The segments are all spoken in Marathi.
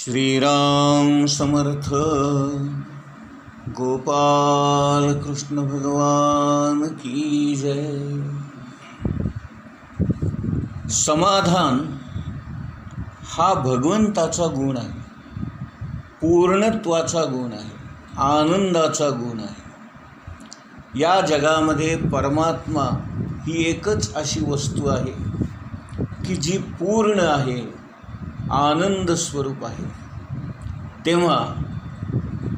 श्रीराम समर्थ. गोपाल कृष्ण भगवान की जय. समाधान हा भगवंताचा गुण आहे, पूर्णत्वाचा गुण आहे, आनंदाचा गुण आहे. या जगामध्ये परमात्मा ही एकच अशी वस्तू आहे की जी पूर्ण आहे, आनंद स्वरूप आहे. तेव्हा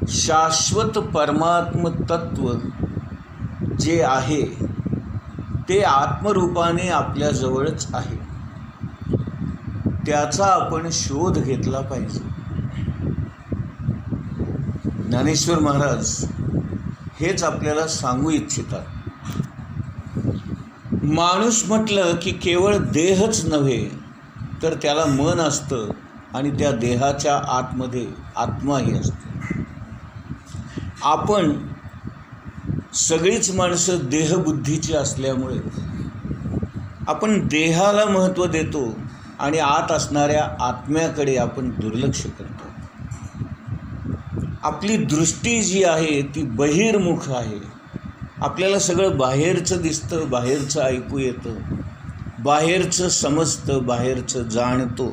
शाश्वत परमात्म तत्व जे आहे ते आत्मरूपाने आपल्याजवळच आहे. त्याचा आपण शोध घेतला पाहिजे. ज्ञानेश्वर महाराज हेच आपल्याला सांगू इच्छितात. माणूस म्हटलं की केवळ देहच नव्हे तर त्याला मन असतं आणि त्या देहाच्या आतमध्ये आत्माही असते. आपण सगळीच माणसं देहबुद्धीची असल्यामुळे आपण देहाला महत्त्व देतो आणि आत असणाऱ्या आत्म्याकडे आपण दुर्लक्ष करतो. आपली दृष्टी जी आहे ती बहिर्मुख आहे. आपल्याला सगळं बाहेरचं दिसतं, बाहेरचं ऐकू येतं, बाहेरचं समजतं, बाहेरचं जाणतो,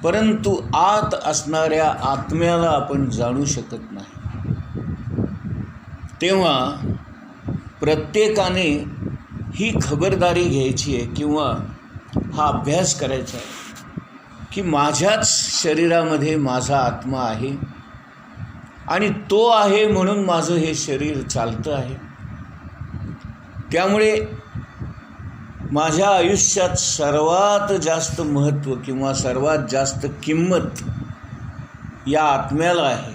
परंतु आत असणाऱ्या आत्म्याला आपण जाणू शकत नाही. तेव्हा प्रत्येकाने ही खबरदारी घ्यायची आहे किंवा हा अभ्यास करायचा आहे की माझ्याच शरीरामध्ये माझा आत्मा आहे आणि तो आहे म्हणून माझं हे शरीर चालतं आहे. त्यामुळे माझ्या आयुष्यात सर्वात जास्त महत्त्व किंवा सर्वात जास्त किंमत या आत्म्याला आहे.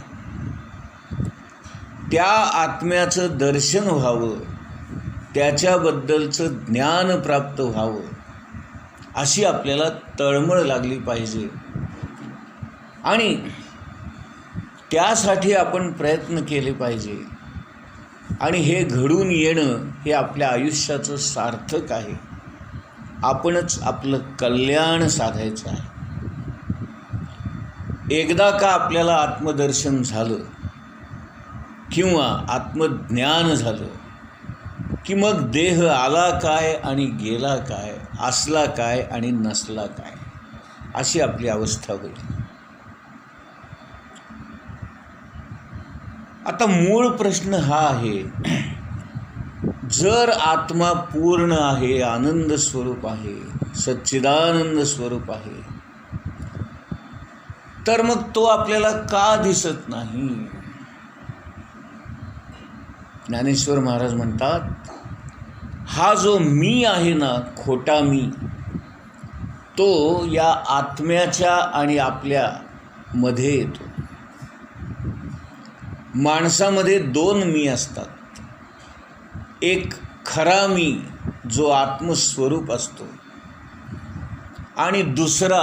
त्या आत्म्याचं दर्शन व्हावं, त्याच्याबद्दलचं ज्ञान प्राप्त व्हावं अशी आपल्याला तळमळ लागली पाहिजे आणि त्यासाठी आपण प्रयत्न केले पाहिजे. आणि हे घडून येणं हे आपल्या आयुष्याचं सार्थक आहे. आपणच आपलं कल्याण साधायचं आहे. एकदा का आपल्याला आत्मदर्शन झालं किंवा आत्मज्ञान झालं की मग देह आला काय आणि गेला काय, असला काय आणि नसला काय, अशी आपली अवस्था होईल. आता मूळ प्रश्न हा आहे, जर आत्मा पूर्ण आहे, आनंद स्वरूप आहे, सच्चिदानंद स्वरूप आहे, तर मग तो आपल्याला का दिसत नाही? ज्ञानेश्वर महाराज म्हणतात, हा जो मी आहे ना, खोटा मी, तो या आत्म्याच्या आणि आपल्या मध्ये येतो. माणसामध्ये दोन मी असतात. एक खरा मी जो आत्मस्वरूप असतो आणि दुसरा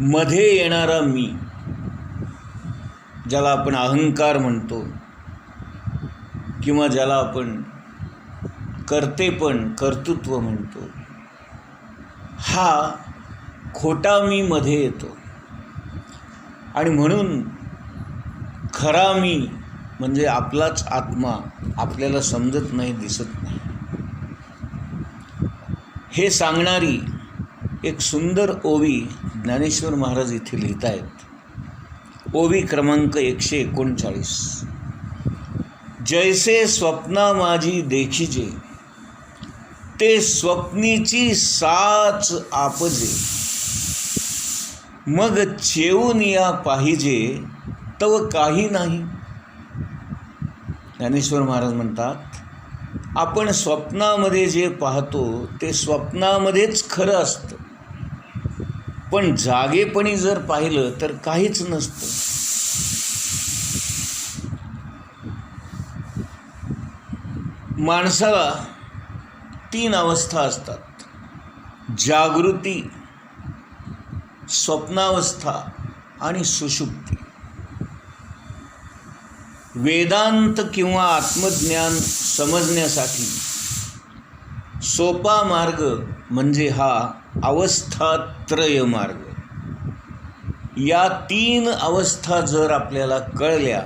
मध्ये येणारा मी, ज्याला आपण अहंकार म्हणतो किंवा ज्याला आपण कर्तृत्व म्हणतो. हा खोटा मी मध्ये येतो आणि म्हणून खरा मी म्हणजे आपलाच आत्मा आपल्याला समजत नाही, दिसत नाही. हे सांगणारी एक सुंदर ओवी ज्ञानेश्वर महाराज इथे लिहित आहेत. ओवी क्रमांक 139. जैसे स्वप्ना माझी देखिजे, ते स्वप्नीची साच आपजे, मग चेऊन या पाहिजे तव काही नाही. ज्ञानेश्वर महाराज म्हणतात, आपण स्वप्नामध्ये जे पाहतो ते स्वप्नामध्येच खरं असतं, पण जागेपणी जर पाहिलं तर काहीच नसतं. माणसाला 3 अवस्था असतात: जागृती, स्वप्नावस्था आणि सुषुप्ती. वेदांत किंवा आत्मज्ञान समजण्यासाठी सोपा मार्ग म्हणजे हा अवस्थात्रय मार्ग. या 3 अवस्था जर आपल्याला कळल्या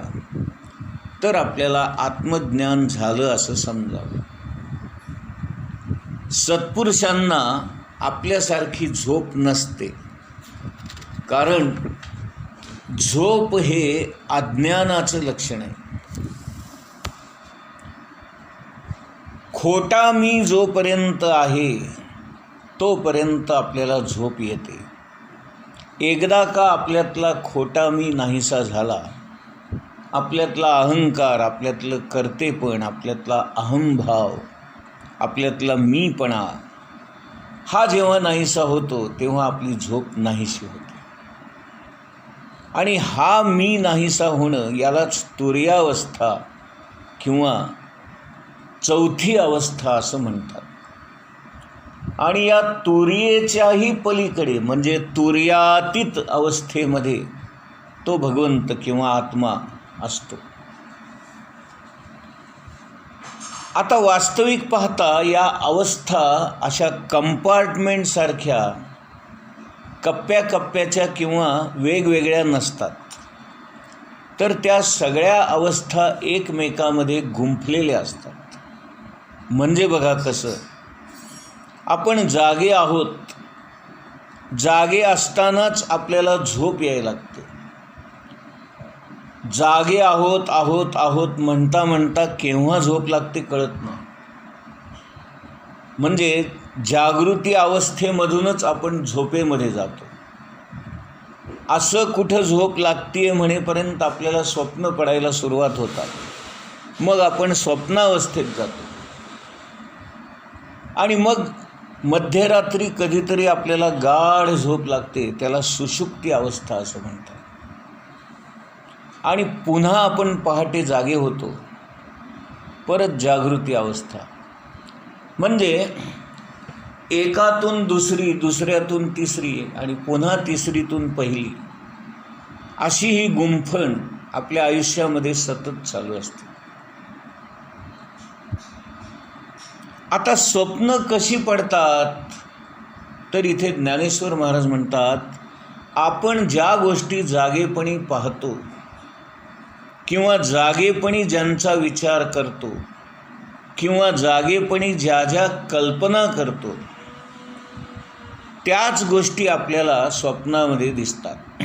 तर आपल्याला आत्मज्ञान झालं असं समजावं. सत्पुरुषांना आपल्यासारखी झोप नसते, कारण झोप हे अज्ञानाचं लक्षण आहे. खोटा मी जोपर्यंत आहे तोपर्यंत आपल्याला झोप येते. एकदा का आपल्यातला खोटा मी नाहीसा झाला, आपल्यातला अहंकार, आपल्यातलं कर्तेपण, आपल्यातला अहंभाव, आपल्यातला मीपणा हा जेव्हा नाहीसा होतो तेव्हा आपली झोप नाहीशी होते. आणि हा मी नाहीसा होणं यालाच तुर्यावस्था किंवा चौथी अवस्था असं म्हणतात. आणि या तुर्येच्याही पलीकडे म्हणजे तुर्यातीत अवस्थेमध्ये तो भगवंत किंवा आत्मा असतो. आता वास्तविक पाहता या अवस्था अशा कंपार्टमेंटसारख्या कप्प्याकप्प्याच्या किंवा वेगवेगळ्या नसतात, तर त्या सगळ्या अवस्था एकमेकामध्ये गुंफलेल्या असतात. म्हणजे बघा कसं, आपण जागे आहोत, जागे असतानाच आपल्याला झोप यायला लागते. जागे आहोत आहोत आहोत म्हणता म्हणता केव्हा झोप लागते कळत नाही. म्हणजे जागृती अवस्थेमधूनच आपण झोपेमध्ये जातो. असं कुठं झोप लागते म्हणेपर्यंत आपल्याला स्वप्न पडायला सुरुवात होतात. मग आपण स्वप्नावस्थेत जातो आणि मग मध्यरात्री कधीतरी आपल्याला गाढ झोप लागते, त्याला सुषुप्ती अवस्था असं म्हणतात. आणि पुन्हा आपण पहाटे जागे होतो, परत जागृती अवस्था. म्हणजे एकातून दुसरी, दुसऱ्यातून तिसरी आणि पुन्हा तिसरीतून पहिली अशी ही गुंफण आपल्या आयुष्यामध्ये सतत चालू असते. आता स्वप्न कशी पडतात, तर इथे ज्ञानेश्वर महाराज म्हणतात, आपण ज्या गोष्टी जागेपणी पाहतो किंवा जागेपणी ज्यांचा विचार करतो किंवा जागेपणी ज्या ज्या कल्पना करतो त्याच गोष्टी आपल्याला स्वप्नामध्ये दिसतात.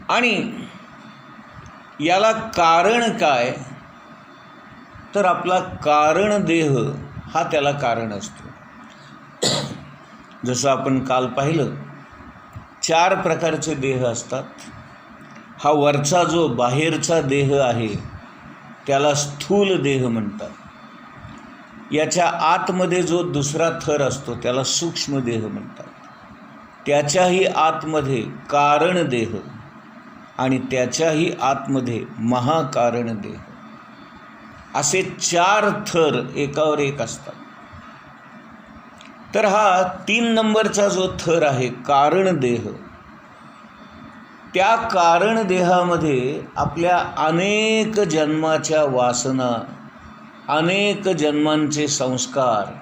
आणि याला कारण काय, तर आपला कारण देह हा त्याला कारण असतो. जसं आपण काल पाहिलं 4 प्रकारचे देह असतात. हा वरचा जो बाहेरचा देह आहे त्याला स्थूल देह म्हणतात. याच्या आतमध्ये जो दुसरा थर असतो त्याला सूक्ष्म देह म्हणतात. त्याच्याही आतमध्ये कारण देह आणि त्याच्याही आतमध्ये महाकारण देह, असे 4 थर एकावर एक असतात. तर हा 3 नंबरचा जो थर आहे कारण देह, त्या कारण देहामध्ये आपल्या अनेक जन्माच्या वासना, अनेक जन्मांचे संस्कार,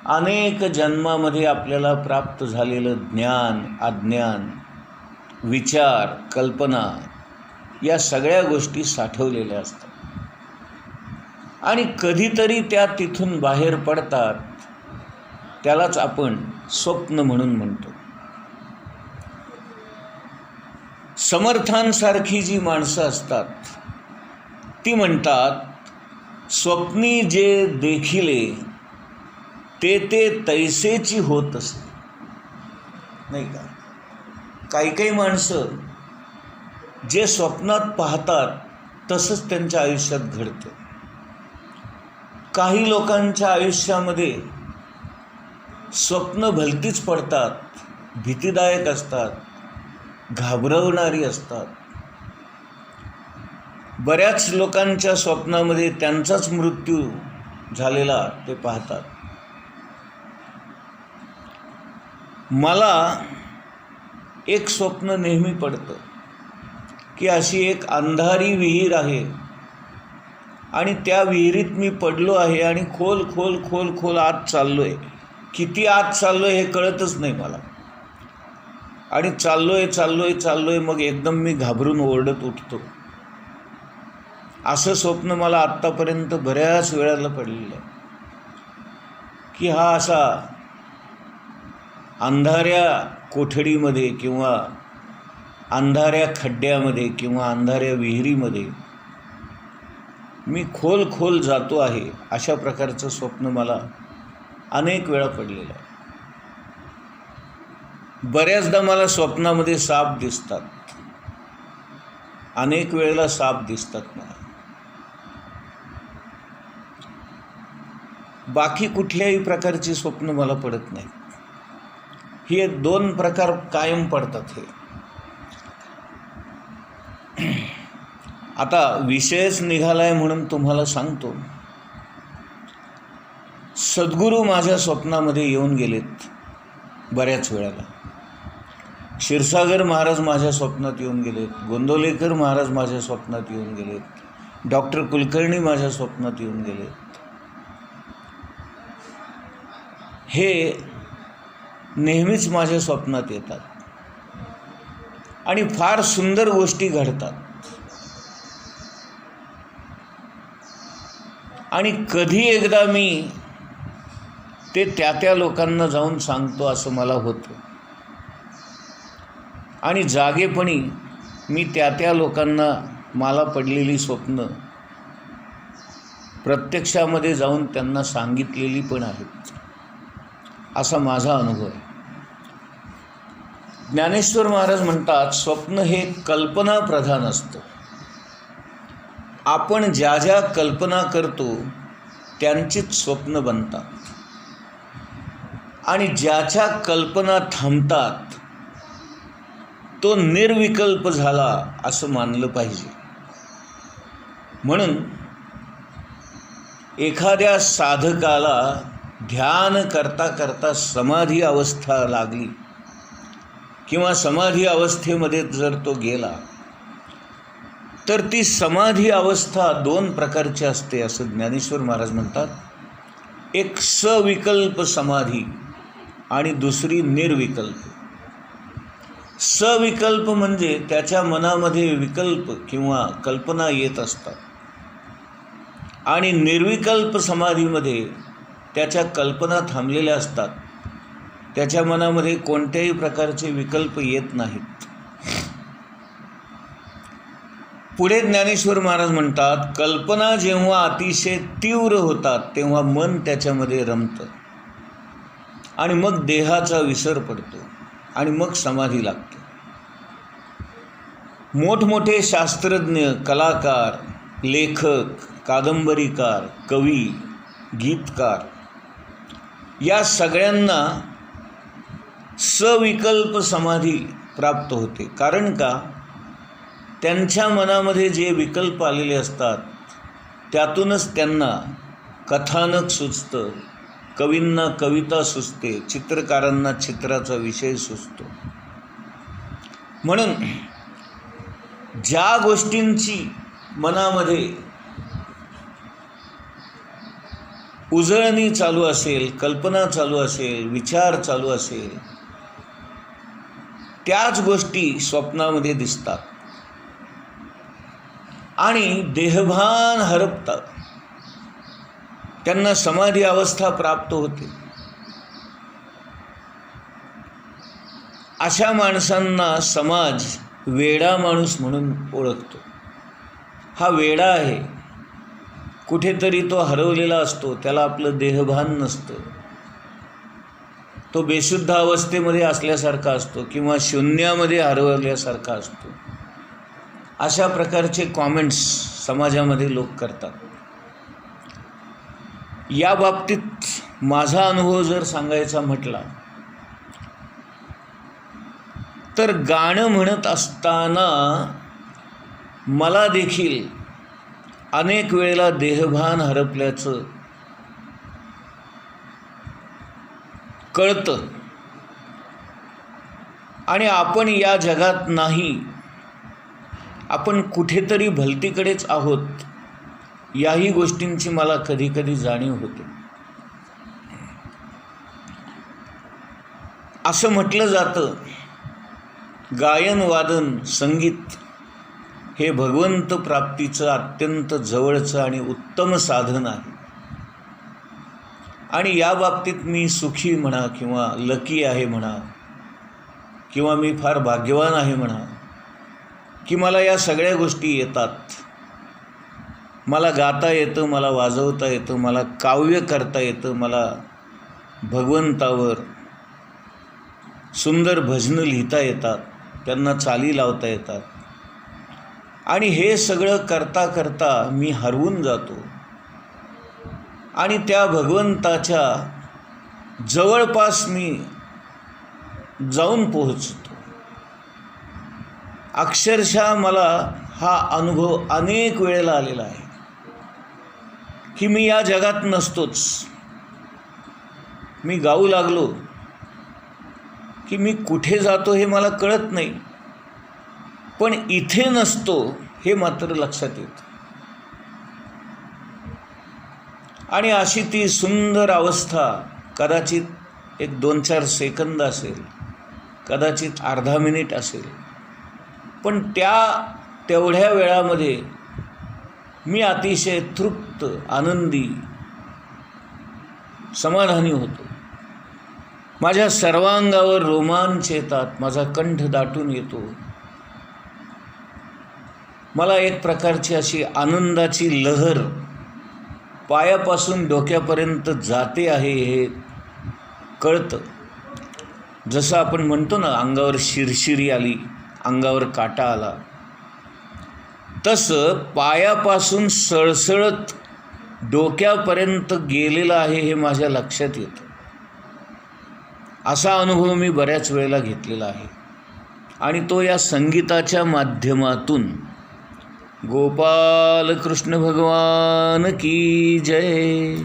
अनेक जन्मामध्ये आपल्याला प्राप्त झालेलं ज्ञान, अज्ञान, विचार, कल्पना या सगळ्या गोष्टी साठवलेल्या असतात. आणि कधीतरी त्या तिथून बाहेर पडतात. त्यालाच आपण स्वप्न म्हणून म्हणतो. समर्थांसारखी जी माणसं असतात ती म्हणतात, स्वप्नी जे देखिले ते ते तैसेची होत असे. नाही का? काही काही माणसं जे स्वप्नात पाहतात तसंच त्यांच्या आयुष्यात घडतं. काही लोकांच्या आयुष्यामध्ये स्वप्न भलतीच पडतात, भीतीदायक असतात, घाबरवणारी असतात. बऱ्याच लोकांच्या स्वप्नामध्ये त्यांचाच मृत्यू झालेला ते पाहतात. मला एक स्वप्न नेहमी पडतं की अशी एक अंधारी विहीर आहे आणि त्या विहिरीत मी पडलो आहे आणि खोल खोल खोल खोल आत चाललो आहे. किती आत चाललो आहे हे कळतच नाही मला. आणि चाललोय मग एकदम मी घाबरून ओरडत उठतो. असं स्वप्न मला आत्तापर्यंत बऱ्याच वेळाला पडलेलं आहे की हा असा अंधाऱ्या कोठडीमध्ये किंवा अंधाऱ्या खड्ड्यामध्ये किंवा अंधाऱ्या विहिरीमध्ये मी खोल जातो आहे, अशा प्रकारचं स्वप्न मला अनेक वेळा पडलेलं आहे. बऱ्याचदा मला स्वप्नामध्ये साप दिसतात, अनेक वेळेला साप दिसतात मला. बाकी कुठल्याही प्रकारची स्वप्न मला पडत नाही. हे 2 प्रकार कायम पडतात. हे आता विषयच निघालाय म्हणून तुम्हाला सांगतो. सद्गुरू माझ्या स्वप्नामध्ये येऊन गेलेत बऱ्याच वेळाला. क्षीरसागर महाराज माझ्या स्वप्नात येऊन गेलेत, गोंदवलेकर महाराज माझ्या स्वप्नात येऊन गेलेत, डॉक्टर कुलकर्णी माझ्या स्वप्नात येऊन गेलेत. हे नेहमीच माझ्या स्वप्नात येतात आणि फार सुंदर गोष्टी घडतात. आणि कधी एकदा मी ते त्या लोकांना जाऊन सांगतो असं मला होतं. आणि जागेपणी मी त्या लोकांना मला पडलेली स्वप्न प्रत्यक्षामध्ये जाऊन त्यांना सांगितलेली पण आहेत, असा माझा अनुभव आहे. ज्ञानेश्वर महाराज म्हणतात, स्वप्न हे कल्पना प्रधान असतं. आपण ज्या ज्या कल्पना करतो त्यांचीच स्वप्न बनतात आणि ज्याच्या कल्पना थांबतात तो निर्विकल्प झाला असं मानलं पाहिजे. म्हणून एखाद्या साधकाला ध्यान करता करता समाधी अवस्था लागली किंवा समाधी अवस्थेमध्ये जर तो गेला तर ती समाधी अवस्था 2 प्रकारची असते असं ज्ञानेश्वर महाराज म्हणतात. एक सविकल्प समाधी आणि दुसरी निर्विकल्प. सविकल्प म्हणजे त्याच्या मनामध्ये विकल्प किंवा कल्पना येत असतात आणि निर्विकल्प समाधीमध्ये त्याच्या कल्पना थांबलेल्या असतात, त्याच्या मनामध्ये कोणत्याही प्रकारचे विकल्प येत नाहीत. पुढे ज्ञानेश्वर महाराज म्हणतात, कल्पना जेव्हा अतिशय तीव्र होतात तेव्हा मन त्याच्यामध्ये रमतं आणि मग देहाचा विसर पडतो आणि मग समाधी लागते. मोठमोठे शास्त्रज्ञ, कलाकार, लेखक, कादंबरीकार, कवी, गीतकार या सगळ्यांना सविकल्प समाधी प्राप्त होते. कारण का? त्यांच्या मनामध्ये जे विकल्प आलेले असतात त्यातूनच त्यांना कथानक सुचतं, कवींना कविता सुचते, चित्रकारांना चित्राचा विषय सुचतो. म्हणून ज्या गोष्टींची मनामध्ये उजळणी चालू असेल, कल्पना चालू असेल, विचार चालू असेल, त्याच गोष्टी स्वप्नामध्ये दिसतात आणि देहभान हरपतात, त्यांना समाधी अवस्था प्राप्त होते. अशा माणसांना समाज वेडा माणूस म्हणून ओळखतो. हा वेडा आहे, कुठेतरी तो हरवलेला असतो, त्याला आपलं देहभान नसतं, तो बेशुद्ध अवस्थेमध्ये असल्यासारखा असतो किंवा शून्यामध्ये हरवल्यासारखा असतो. अशा प्रकारचे कॉमेंट्स समाजामध्ये लोक करतात. या बाबतीत माझा अनुभव जर सांगायचा म्हटला तर गाणं म्हणत असताना मला देखील अनेक वेळेला देहभान हरपल्याचं कळतं आणि आपण या जगात नाही, आपण कुठेतरी भलतीकडेच आहोत, याही गोष्टींची मला कधी कधी जाणीव होते. असं म्हटलं जातं गायन वादन संगीत हे भगवंत प्राप्तीचं अत्यंत जवळचं आणि उत्तम साधन आहे. आणि या बाबतीत मी सुखी म्हणा किंवा लकी आहे म्हणा किंवा मी फार भाग्यवान आहे म्हणा की मला या सगळ्या गोष्टी येतात. मला गाता येतं, मला वाजवता येतं, मला काव्य करता येतं, मला भगवंतावर सुंदर भजनं लिहिता येतात, त्यांना चाली लावता येतात. आणि हे सगळं करता करता मी हरवून जातो आणि त्या भगवंताच्या जवळपास मी जाऊन पोहोचतो. अक्षरशः मला हा अनुभव अनेक वेळेला आलेला आहे की मी या जगात नसतोच. मी गाऊ लागलो की मी कुठे जातो हे मला कळत नाही, पण इथे नसतो हे मात्र लक्षात येतं. आणि अशी ती सुंदर अवस्था कदाचित एक 2-4 सेकंद असेल, कदाचित अर्धा मिनिट असेल, पण तेवढ्या वेळामध्ये मी अतिशय तृप्त, आनंदी, समाधानी होतो. माझ्या सर्वांगावर रोमांच येतात, माझा कंठ दाटून येतो. मला एक प्रकारची अशी आनंदाची लहर पायापासून डोक्यापर्यंत जाते आहे हे कळतं. जसं आपण म्हणतो ना, अंगावर शिरशिरी आली, अंगावर काटा आला, तसं पायापासून सळसळत डोक्यापर्यंत गेलेलं आहे हे माझ्या लक्षात येतं. असा अनुभव मी बऱ्याच वेळेला घेतलेला आहे आणि तो या संगीताच्या माध्यमातून. गोपाल कृष्ण भगवान की जय.